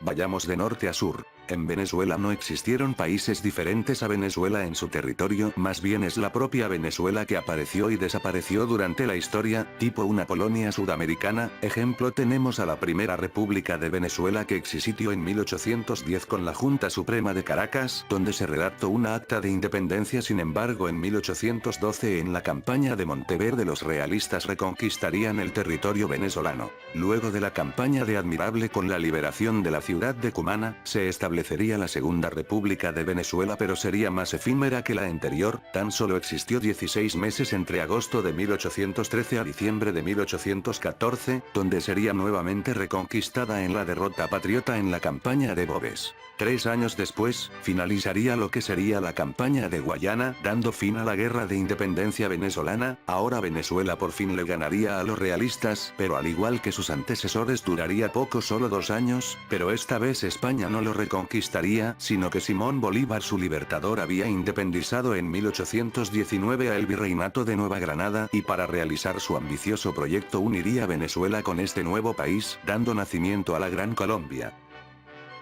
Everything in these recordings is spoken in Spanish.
Vayamos de norte a sur. En Venezuela no existieron países diferentes a Venezuela en su territorio, más bien es la propia Venezuela que apareció y desapareció durante la historia, tipo una Polonia sudamericana. Ejemplo, tenemos a la Primera República de Venezuela que existió en 1810 con la Junta Suprema de Caracas, donde se redactó una acta de independencia. Sin embargo, en 1812 en la campaña de Monteverde los realistas reconquistarían el territorio venezolano. Luego de la campaña de Admirable con la liberación de la ciudad de Cumaná, se establecería la Segunda República de Venezuela, pero sería más efímera que la anterior. Tan solo existió 16 meses entre agosto de 1813 a diciembre de 1814, donde sería nuevamente reconquistada en la derrota patriota en la campaña de Boves. 3 años después, finalizaría lo que sería la campaña de Guayana, dando fin a la guerra de independencia venezolana. Ahora Venezuela por fin le ganaría a los realistas, pero al igual que sus antecesores duraría poco, solo 2 años, pero esta vez España no lo reconquistaría, sino que Simón Bolívar, su libertador, había independizado en 1819 a el virreinato de Nueva Granada, y para realizar su ambicioso proyecto uniría Venezuela con este nuevo país, dando nacimiento a la Gran Colombia.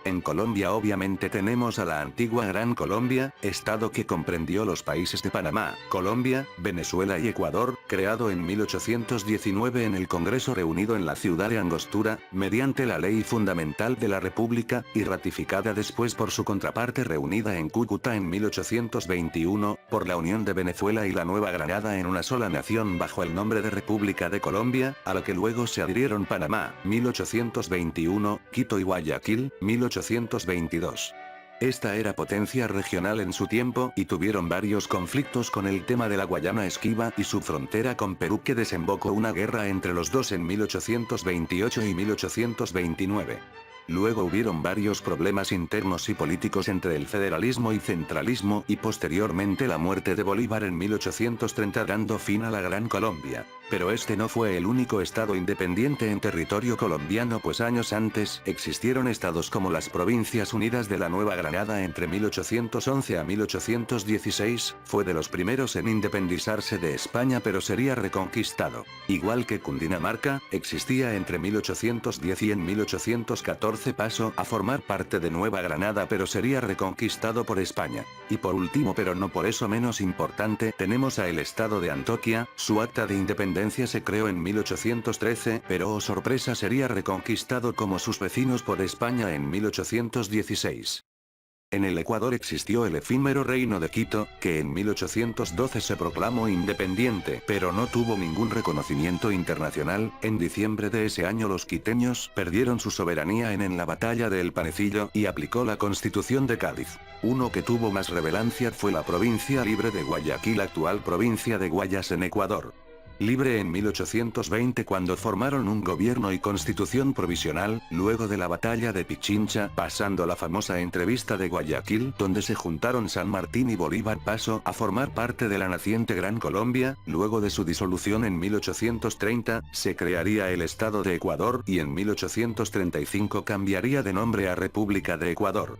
En Colombia obviamente tenemos a la antigua Gran Colombia, estado que comprendió los países de Panamá, Colombia, Venezuela y Ecuador, creado en 1819 en el Congreso reunido en la ciudad de Angostura, mediante la Ley Fundamental de la República, y ratificada después por su contraparte reunida en Cúcuta en 1821, por la unión de Venezuela y la Nueva Granada en una sola nación bajo el nombre de República de Colombia, a la que luego se adhirieron Panamá, 1821, Quito y Guayaquil, 1822. Esta era potencia regional en su tiempo y tuvieron varios conflictos con el tema de la Guayana Esquiva y su frontera con Perú, que desembocó una guerra entre los dos en 1828 y 1829. Luego hubieron varios problemas internos y políticos entre el federalismo y centralismo, y posteriormente la muerte de Bolívar en 1830 dando fin a la Gran Colombia. Pero este no fue el único estado independiente en territorio colombiano, pues años antes existieron estados como las Provincias Unidas de la Nueva Granada entre 1811 a 1816, fue de los primeros en independizarse de España pero sería reconquistado. Igual que Cundinamarca, existía entre 1810 y en 1814 pasó a formar parte de Nueva Granada pero sería reconquistado por España. Y por último, pero no por eso menos importante, tenemos a el estado de Antioquia. Su acta de independencia se creó en 1813, pero oh sorpresa, sería reconquistado como sus vecinos por España en 1816. En el Ecuador existió el efímero Reino de Quito, que en 1812 se proclamó independiente, pero no tuvo ningún reconocimiento internacional. En diciembre de ese año los quiteños perdieron su soberanía en la batalla de El Panecillo, y aplicó la Constitución de Cádiz. Uno que tuvo más relevancia fue la provincia libre de Guayaquil, actual provincia de Guayas en Ecuador. Libre en 1820 cuando formaron un gobierno y constitución provisional, luego de la batalla de Pichincha, pasando la famosa entrevista de Guayaquil donde se juntaron San Martín y Bolívar, pasó a formar parte de la naciente Gran Colombia. Luego de su disolución en 1830, se crearía el Estado de Ecuador y en 1835 cambiaría de nombre a República de Ecuador.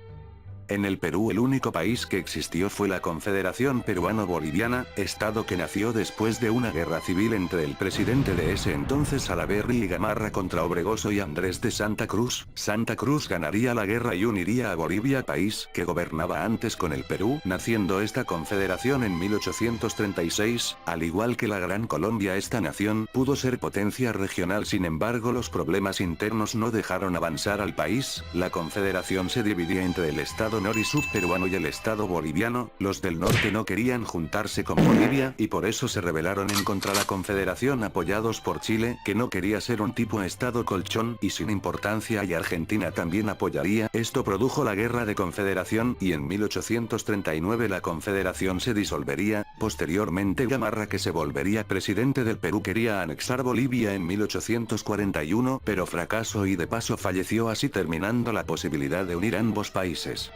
En el Perú el único país que existió fue la Confederación Peruano-Boliviana, estado que nació después de una guerra civil entre el presidente de ese entonces Salaverry y Gamarra contra Obregoso y Andrés de Santa Cruz. Santa Cruz ganaría la guerra y uniría a Bolivia, país que gobernaba antes con el Perú, naciendo esta confederación en 1836, al igual que la Gran Colombia. Esta nación pudo ser potencia regional, sin embargo los problemas internos no dejaron avanzar al país. La confederación se dividía entre el estado nor y sur peruano y el estado boliviano. Los del norte no querían juntarse con Bolivia, y por eso se rebelaron en contra la confederación apoyados por Chile, que no quería ser un tipo estado colchón y sin importancia, y Argentina también apoyaría. Esto produjo la guerra de confederación, y en 1839 la confederación se disolvería. Posteriormente Gamarra, que se volvería presidente del Perú, quería anexar Bolivia en 1841, pero fracasó y de paso falleció, así terminando la posibilidad de unir ambos países.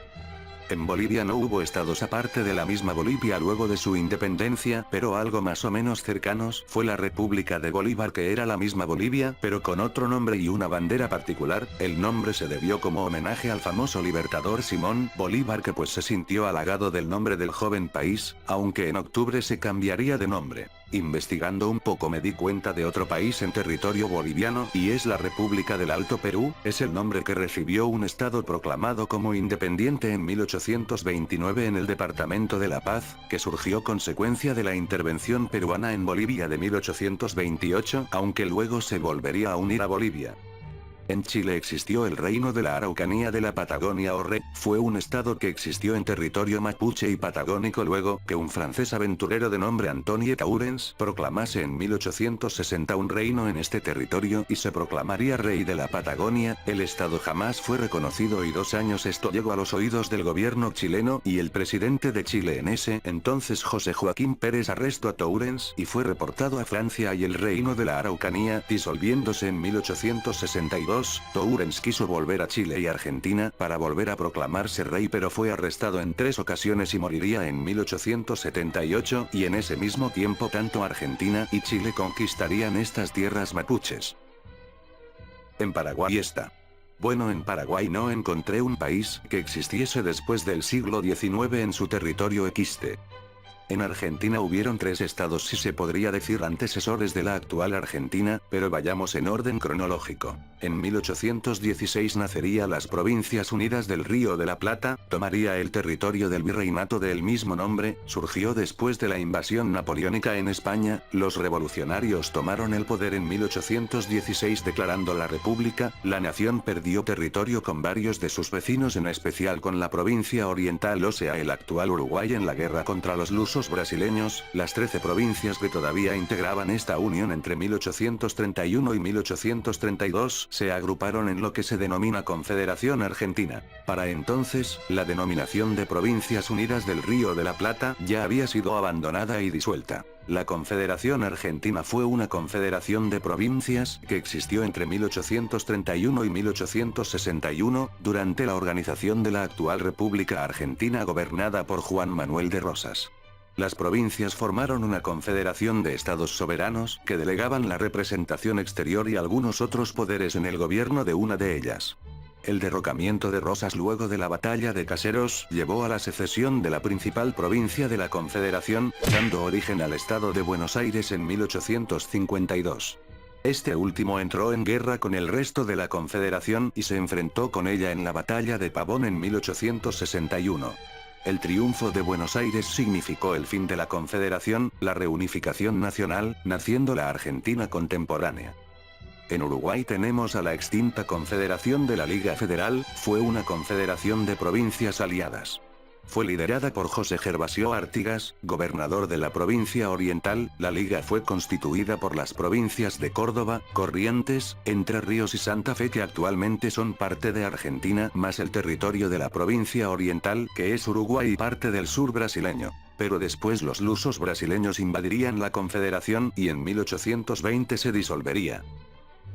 En Bolivia no hubo estados aparte de la misma Bolivia luego de su independencia, pero algo más o menos cercanos fue la República de Bolívar, que era la misma Bolivia, pero con otro nombre y una bandera particular. El nombre se debió como homenaje al famoso libertador Simón Bolívar, que pues se sintió halagado del nombre del joven país, aunque en octubre se cambiaría de nombre. Investigando un poco me di cuenta de otro país en territorio boliviano, y es la República del Alto Perú, es el nombre que recibió un estado proclamado como independiente en 1829 en el Departamento de La Paz, que surgió consecuencia de la intervención peruana en Bolivia de 1828, aunque luego se volvería a unir a Bolivia. En Chile existió el Reino de la Araucanía de la Patagonia o RE, fue un estado que existió en territorio mapuche y patagónico luego que un francés aventurero de nombre Antoine Taurens proclamase en 1860 un reino en este territorio y se proclamaría rey de la Patagonia. El estado jamás fue reconocido y 2 años esto llegó a los oídos del gobierno chileno y el presidente de Chile en ese entonces José Joaquín Pérez arrestó a Taurens y fue reportado a Francia y el Reino de la Araucanía disolviéndose en 1862. Taurens quiso volver a Chile y Argentina para volver a proclamarse rey pero fue arrestado en 3 ocasiones y moriría en 1878 y en ese mismo tiempo tanto Argentina y Chile conquistarían estas tierras mapuches. En Paraguay está. Bueno, en Paraguay no encontré un país que existiese después del siglo XIX en su territorio existe. En Argentina hubieron 3 estados si se podría decir antecesores de la actual Argentina, pero vayamos en orden cronológico. En 1816 nacería las Provincias Unidas del Río de la Plata, tomaría el territorio del virreinato del mismo nombre, surgió después de la invasión napoleónica en España, los revolucionarios tomaron el poder en 1816 declarando la república, la nación perdió territorio con varios de sus vecinos en especial con la provincia oriental o sea el actual Uruguay en la guerra contra los lusos brasileños, las 13 provincias que todavía integraban esta unión entre 1831 y 1832 se agruparon en lo que se denomina Confederación Argentina. Para entonces, la denominación de Provincias Unidas del Río de la Plata ya había sido abandonada y disuelta. La Confederación Argentina fue una confederación de provincias que existió entre 1831 y 1861, durante la organización de la actual República Argentina gobernada por Juan Manuel de Rosas. Las provincias formaron una confederación de estados soberanos que delegaban la representación exterior y algunos otros poderes en el gobierno de una de ellas. El derrocamiento de Rosas luego de la batalla de Caseros llevó a la secesión de la principal provincia de la confederación, dando origen al estado de Buenos Aires en 1852. Este último entró en guerra con el resto de la confederación y se enfrentó con ella en la batalla de Pavón en 1861. El triunfo de Buenos Aires significó el fin de la Confederación, la reunificación nacional, naciendo la Argentina contemporánea. En Uruguay tenemos a la extinta Confederación de la Liga Federal, fue una confederación de provincias aliadas. Fue liderada por José Gervasio Artigas, gobernador de la provincia oriental. La liga fue constituida por las provincias de Córdoba, Corrientes, Entre Ríos y Santa Fe que actualmente son parte de Argentina, más el territorio de la provincia oriental que es Uruguay y parte del sur brasileño. Pero después los lusos brasileños invadirían la confederación y en 1820 se disolvería.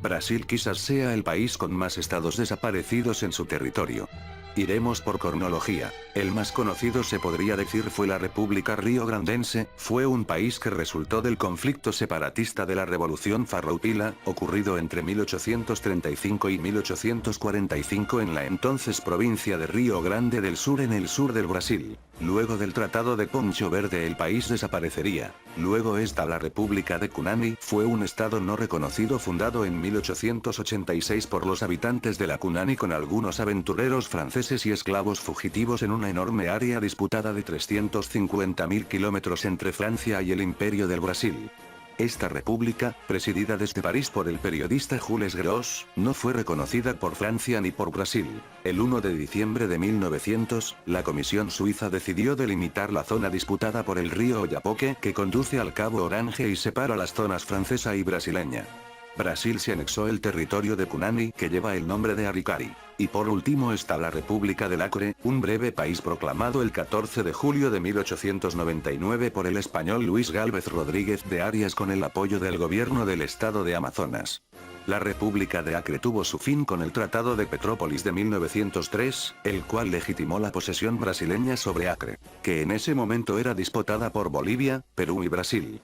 Brasil quizás sea el país con más estados desaparecidos en su territorio. Iremos por cronología. El más conocido se podría decir fue la República Riograndense, fue un país que resultó del conflicto separatista de la Revolución Farroupila, ocurrido entre 1835 y 1845 en la entonces provincia de Río Grande del Sur en el sur del Brasil. Luego del Tratado de Poncho Verde el país desaparecería. Luego está la República de Cunani, fue un estado no reconocido fundado en 1886 por los habitantes de la Cunani con algunos aventureros franceses y esclavos fugitivos en una enorme área disputada de 350.000 kilómetros entre Francia y el Imperio del Brasil. Esta república, presidida desde París por el periodista Jules Gros, no fue reconocida por Francia ni por Brasil. El 1 de diciembre de 1900, la Comisión Suiza decidió delimitar la zona disputada por el río Oyapoque que conduce al Cabo Orange y separa las zonas francesa y brasileña. Brasil se anexó el territorio de Cunani que lleva el nombre de Aricari. Y por último está la República del Acre, un breve país proclamado el 14 de julio de 1899 por el español Luis Gálvez Rodríguez de Arias con el apoyo del gobierno del estado de Amazonas. La República de Acre tuvo su fin con el Tratado de Petrópolis de 1903, el cual legitimó la posesión brasileña sobre Acre, que en ese momento era disputada por Bolivia, Perú y Brasil.